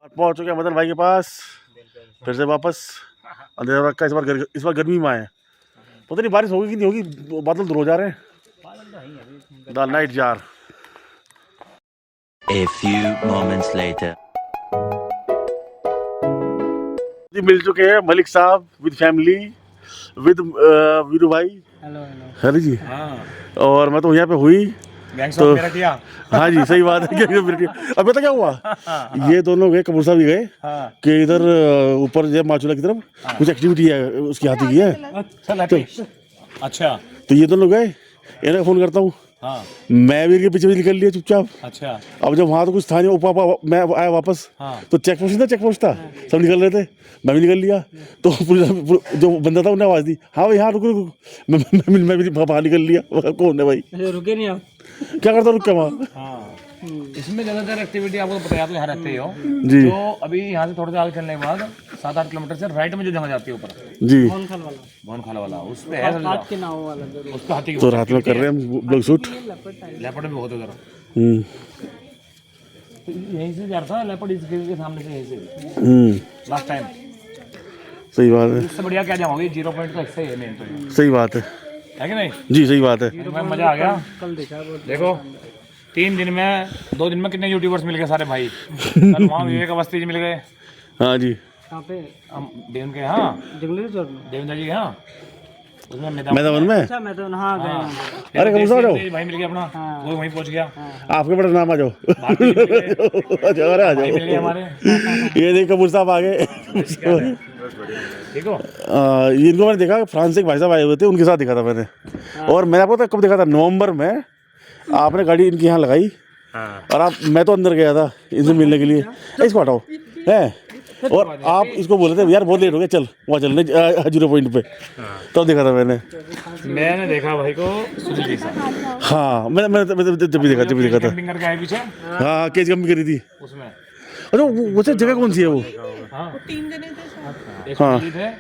पहुंच चुके हैं मदन भाई के पास फिर से वापस। अंधेरा रखा इस बार गर्मी में आए। पता नहीं बारिश होगी कि नहीं होगी, बादल दूर हो जा रहे हैं। The night jar. A few moments later. मिल चुके हैं मलिक साहब विद फैमिली विद वीरू भाई। हेलो हेलो जी। हाँ और मैं तो यहाँ पे हुई तो हाँ जी सही बात है। अब पता क्या हुआ, ये दोनों गए कपूर साहब भी गए कि इधर ऊपर जब माचूला की तरफ कुछ एक्टिविटी है उसकी हाथी की है। अच्छा तो ये दोनों गए, इन्हें फोन करता हूँ। हाँ मैं भी इनके पीछे निकल लिया चुपचाप। अच्छा अब जब वहाँ तो कुछ था नहीं, पापा मैं आया वापस तो चेक पोस्ट था, सब निकल रहे थे, मैं भी निकल लिया। तो जो बंदा था उन्हें आवाज़ दी, हाँ भाई हाँ रुको रुको। मैं भी बाहर निकल लिया। कौन है भाई, रुके नहीं आप? क्या करता रुक के वहाँ। हाँ इसमें ज़्यादातर एक्टिविटी आपको पता है, तो यहाँ रहते ही हो जी। तो अभी यहाँ से थोड़ा सा आगे चलने के बाद 7-8 किलोमीटर से राइट में जो जगह जाती है ऊपर जी भौनखाल वाला उस पे है उस पे हाथी तो रात में कर रहे हैं हम ब्लॉग शूट। लेपर्ड भी बहुत है उधर। हम्म तो यहीं से जा रहा था लेपर्ड इसके सामने से, यहीं से लास्ट टाइम। सही बात है, इससे बढ़िया क्या जाओगे, 0 पॉइंट का हिस्सा है मेन तो, सही बात है कि नहीं? जी सही बात है। मैं मजा आ गया। कल देखा देखो 2 दिन में कितने यूट्यूबर्स मिल गए सारे भाई। कल वहाँ विवेक अवस्थी जी मिल गए। हाँ जी कहाँ पे? देवन के यहाँ देवेंद्र जी के यहाँ उसमें मैदान में। अच्छा मैदान हाँ गए। अरे कपूर साहब भाई मिल गया अपना, वो वहीं पहुँच गया। आपके बड़ा नाम आ जाओ। अरे आ भाई मिल गए जाओ। हमारे। ये देख कपूर साहब आ गए। ठीक हो? इनको मैंने देखा, फ्रांस से एक भाई साहब आए हुए थे, उनके साथ देखा था मैंने। और मैंने आपको कब देखा था, नवंबर में आपने गाड़ी इनके यहाँ लगाई और मैं तो अंदर गया था इनसे मिलने के लिए। इसको हटाओ है, और आप इसको बोले थे यार बहुत लेट हो गया, चल वहाँ चलने 0 पॉइंट पे। तब देखा था मैंने देखा भाई को सुनील जी साहब। हाँ मैं जब भी देखा था। कैंपिंग करके आए पीछे हाँ केज कम करी थी उसमें। अच्छा वो जगह कौन सी है वो। हाँ 3 जने थे एक हाँ। सुनील थे,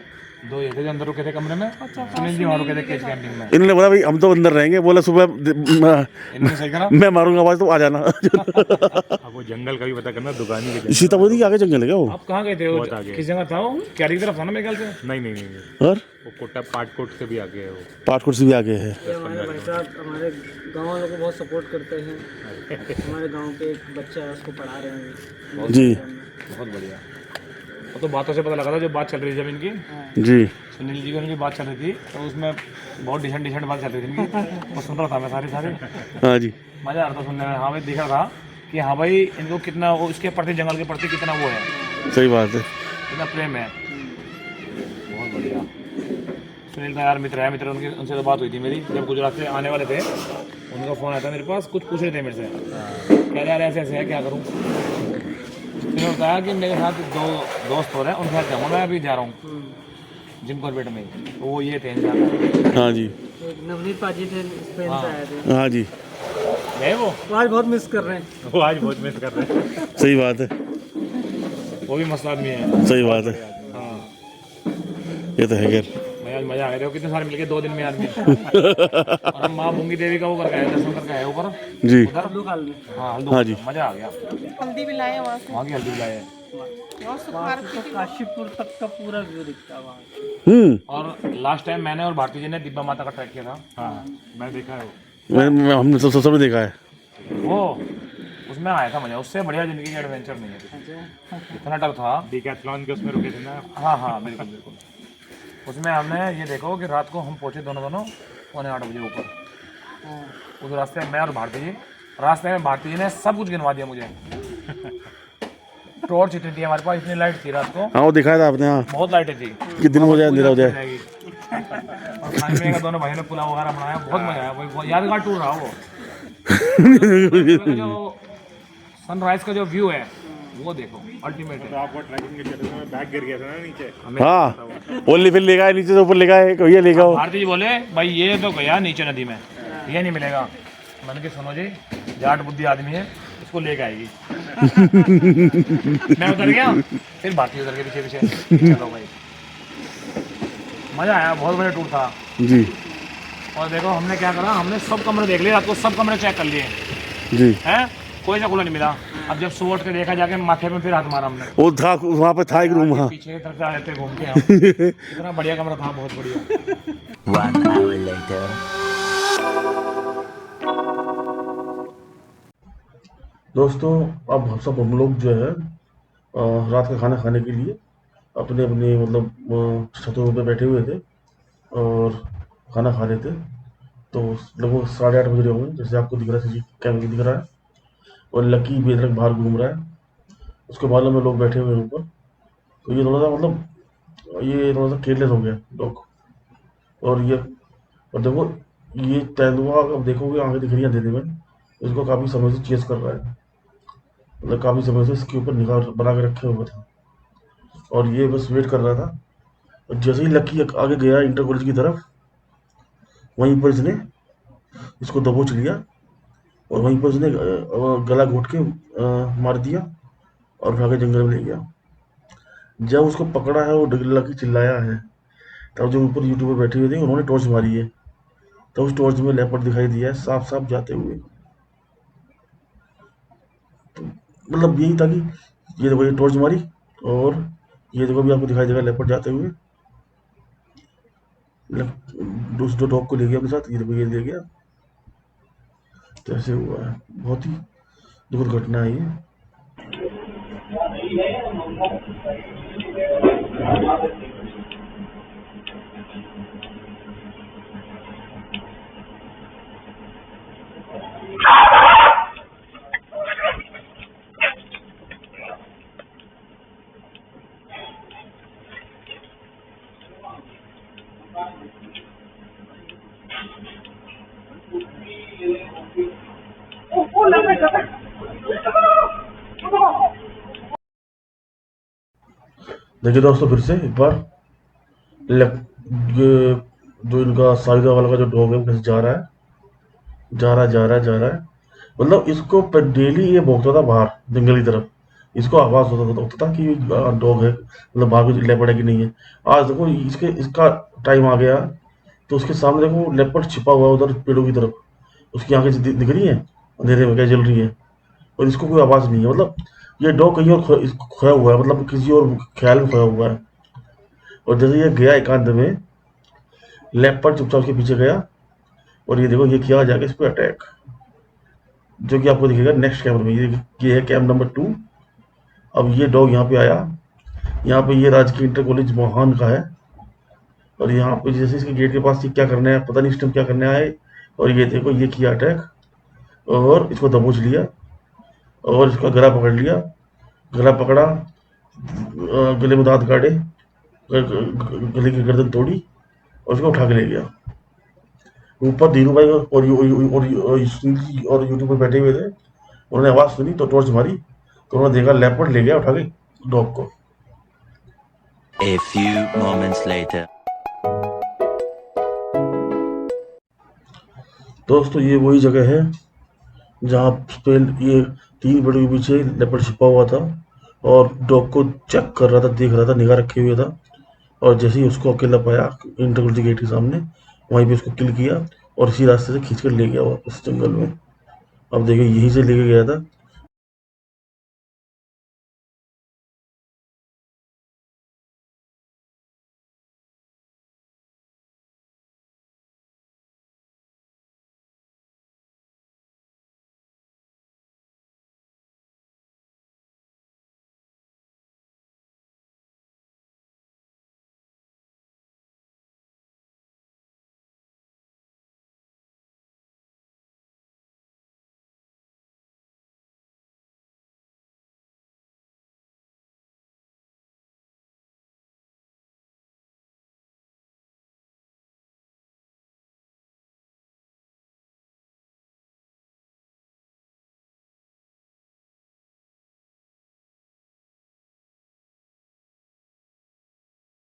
2 ये थे जो अंदर रुके थे कमरे में। सुनील जी वहाँ रुके थे केज कैंपिंग में। इन्होंने बोला भाई हम तो अंदर रहेंगे, बोला सुबह इन्होंने सही करा। मैं मारूंगा आवाज तो आ जाना। आपको जंगल का भी पता करना, दुकानी के सीतापुर के आगे जंगल है क्या वो। आप कहाँ गए थे? वो किस जगह था वो? क्यारी की तरफ था ना मेरे ख्याल से। नहीं और वो कोटा पाटकोट से भी आगे है वो। पाटकोट से भी आगे है। हमारे भाई साहब हमारे गाँव वालों को बहुत सपोर्ट करते हैं। हमारे गांव के एक बच्चा है, उसको पढ़ा रहे हैं जी बहुत बढ़िया। वो तो बातों से पता लगा था, जो बात चल रही थी जब इनकी जी सुनील जी की उनकी बात चल रही थी, तो उसमें बहुत डिसेंट बात चल रही थी इनकी। वो सुन रहा था मैं सारी हाँ जी मज़ा आ रहा था सुनने में। हाँ भाई दिख रहा था कि हाँ भाई इनको कितना वो इसके प्रति, जंगल के प्रति कितना वो है, सही बात है। कितना प्रेम है। बहुत बढ़िया। सुनील का यार मित्र है, मित्र उनकी, उनसे तो बात हुई थी मेरी जब गुजरात से आने वाले थे। उनका फ़ोन आया था मेरे पास, कुछ पूछ रहे थे मेरे से, कह रहे ऐसे ऐसे है क्या करूँ। उन्होंने बताया कि मेरे साथ 2 दोस्त हो रहे हैं, उनके साथ जाऊँगा, मैं अभी जा रहा हूँ जिम कॉर्बेट में। तो वो ये थे इंसान। हाँ जी एक नवनीत पाजी थे, स्पेन से आए थे। हाँ जी गए वो आज बहुत मिस कर रहे हैं। वो आज बहुत मिस कर रहे हैं। सही बात है, वो भी मस्त आदमी है। सही बात है। हाँ ये तो है खैर। मजा आ गया। देखो कितने सारे मिल गए 2 दिन में आदमी। और हम माँ मूंगी देवी का वो करके आए, दर्शन करके आए ऊपर जी उधर। हाँ हाँ जी मजा आ गया। हल्दी भी लाए वहाँ से वहाँ की हल्दी लाए। और सुखार तो काशीपुर तक का पूरा व्यू दिखता है वहाँ। और लास्ट टाइम मैंने और भारती जी ने दिब्बा माता का ट्रैक किया था। हाँ मैं देखा है वो। हमने सबने देखा है वो उसमें आया था मजा। उससे बढ़िया जिंदगी का एडवेंचर नहीं है। इतना डर था। डिकैथलॉन के उसमें रुके थे ना। हाँ बिल्कुल। उसमें हमने ये देखो कि रात को हम पहुँचे दोनों 8:15 बजे ऊपर। उस रास्ते में मैं और भारती जी, रास्ते में भारती जी ने सब कुछ गिनवा दिया मुझे। टॉर्च इतनी थी हमारे पास, इतनी लाइट थी रात को, हाँ वो दिखाया था आपने। हाँ बहुत लाइटें थी। कि दिन हो जाए अंधेरा हो जाए। और खाने पीने का दोनों भाइयों ने पुलाव वगैरह बनाया, बहुत मजा आया। वो यादगार टूर रहा वो। जो सनराइज का जो व्यू है वो देखो अल्टीमेट तो है। आपको ट्रैकिंग के चक्कर में बैग गिर गया था ना नीचे। हाँ वो फिर लेगा है, नीचे से ऊपर लेगा है, ये लेगा हो। भारती जी बोले भाई ये तो गया नीचे नदी में, ये नहीं मिलेगा। मैंने कहा सुनो जी, जाट बुद्धि आदमी है, इसको लेके आएगी। मैं उतर गया, फिर भारती उतर के पीछे चलो भाई। मज़ा आया, बहुत बड़ा टूर था जी। और देखो हमने क्या करा, हमने सब कमरे देख लिए रात को, सब कमरे चेक कर लिए जी हैं। कोई ना खुला नहीं मिला। अब जब सुबह उठ के देखा जाके माथे में फिर हाथ मारा हमने। वो था वहाँ पे था एक रूम, हाँ। पीछे की तरफ से आए थे घूम के हम। इतना बढ़िया कमरा था, बहुत बढ़िया। 1 hour later. दोस्तों अब हम लोग जो है रात का खाना खाने के लिए अपने अपने मतलब छतों पे बैठे हुए थे और खाना खा रहे थे। तो लगभग 8:30 बज रहे होंगे, जैसे आपको दिख रहा है, कैमरे दिख रहा है। और लकी बेधड़क बाहर घूम रहा है, उसके बालों में लोग बैठे हुए हैं ऊपर। तो ये थोड़ा सा मतलब ये थोड़ा सा केयरलेस हो गया डॉग। और ये और देखो ये तेंदुआ, अब देखोगे आंखें दिख रही हैं अंधेरे में, इसको काफ़ी समय से चेस कर रहा है, मतलब काफ़ी समय से इसके ऊपर निगाह बना के रखे हुआ था और ये बस वेट कर रहा था। और जैसे ही लकी आगे गया इंटर कॉलेज की तरफ, वहीं पर इसने इसको दबोच लिया और वहीं पर उसने गला घोट के मार दिया और उठा के जंगल में ले गया। जब उसको पकड़ा है वो लकी चिल्लाया है, तब जो ऊपर यूट्यूब पर बैठे हुए थे उन्होंने टॉर्च मारी है, तो उस टॉर्च में लेपर्ड दिखाई दिया है साफ साफ जाते हुए। तो मतलब यही था कि ये देखो ये टॉर्च मारी और ये देखो भी आपको दिखाई देगा लेपर्ड जाते हुए। उस जो डॉग को ले गया अपने साथ, ये देखो ये ले गया। तो ऐसे हुआ है, बहुत ही दुखद घटना है ये। देखिए दोस्तों फिर से एक बार ये जो इनका साइदा वाला का जो डॉग है वो कैसे जा रहा है, जा रहा है, जा रहा है, जा रहा है। मतलब इसको डेली ये भौंकता था बाहर जंगल की तरफ, इसको आवाज होता था कि डॉग है, मतलब बाहर कोई लेपर्ड है कि नहीं है। आज देखो इसका टाइम आ गया, तो उसके सामने देखो लेपर्ड छिपा हुआ है उधर पेड़ों की तरफ, उसकी आंखें दिख रही हैं अंधेरे में क्या जल रही है, और इसको कोई आवाज नहीं है। मतलब ये डॉग कहीं और खोया हुआ है, मतलब किसी और ख्याल में खोया हुआ है। और जैसे ये गया एकांत में, लेपर्ड चुपचाप उसके पीछे गया और ये देखो ये किया जाके इस पर अटैक, जो कि आपको दिखेगा नेक्स्ट कैमरे में। ये है कैम नंबर 2। अब ये डॉग यहाँ पे आया, यहाँ पे ये राजकीय इंटर कॉलेज मोहान का है, और यहाँ पे जैसे इसके गेट के पास ये क्या करने आया पता नहीं, इस टाइम क्या करने आए। और ये देखो ये किया अटैक और इसको दबोच लिया और इसका गला पकड़ लिया, गला पकड़ा, गले में दांत काटे, गले की गर्दन तोड़ी और उसको उठा के ले गया। ऊपर धीरू भाई और यूट्यूब पर बैठे हुए थे, उन्होंने आवाज सुनी तो टॉर्च मारी, तो उन्होंने देखा लेपर्ड ले गया उठा के डॉग को। A few moments later. दोस्तों ये वही जगह है जहाँ पे ये 3 पेड़ों के पीछे लेपर्ड छिपा हुआ था और डॉग को चेक कर रहा था, देख रहा था, निगाह रखे हुए था। और जैसे ही उसको अकेला पाया इंटर कॉलेज गेट के सामने, वहीं पे उसको किल किया और इसी रास्ते से खींच कर ले गया वापस जंगल में। अब देखिए यहीं से लेके गया था।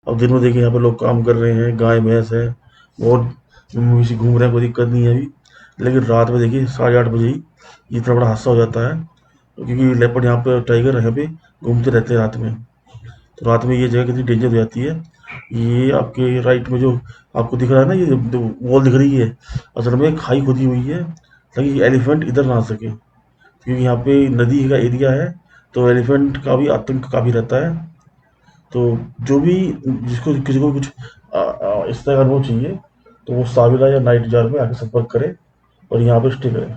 अब दिन में देखिए यहाँ पे लोग काम कर रहे हैं, गाय भैंस है, बहुत मवेशी घूम रहे हैं, कोई दिक्कत नहीं है अभी। लेकिन रात में देखिए 8:30 बजे ही इतना बड़ा हादसा हो जाता है, क्योंकि लेपर्ड यहाँ पे टाइगर यहाँ पे घूमते रहते हैं रात में। तो रात में ये जगह कितनी डेंजर हो जाती है। ये आपके राइट में जो आपको दिख रहा है ना, ये वॉल दिख रही है, असल में खाई खुदी हुई है ताकि एलिफेंट इधर ना आ सके। क्योंकि यहाँ पे नदी का एरिया है, तो एलिफेंट का भी आतंक काफ़ी रहता है। तो जो भी जिसको किसी को कुछ इस तरह का अनुभव चाहिए, तो वो साविला या नाइट जार में आके संपर्क करे और यहाँ पे स्टे करें।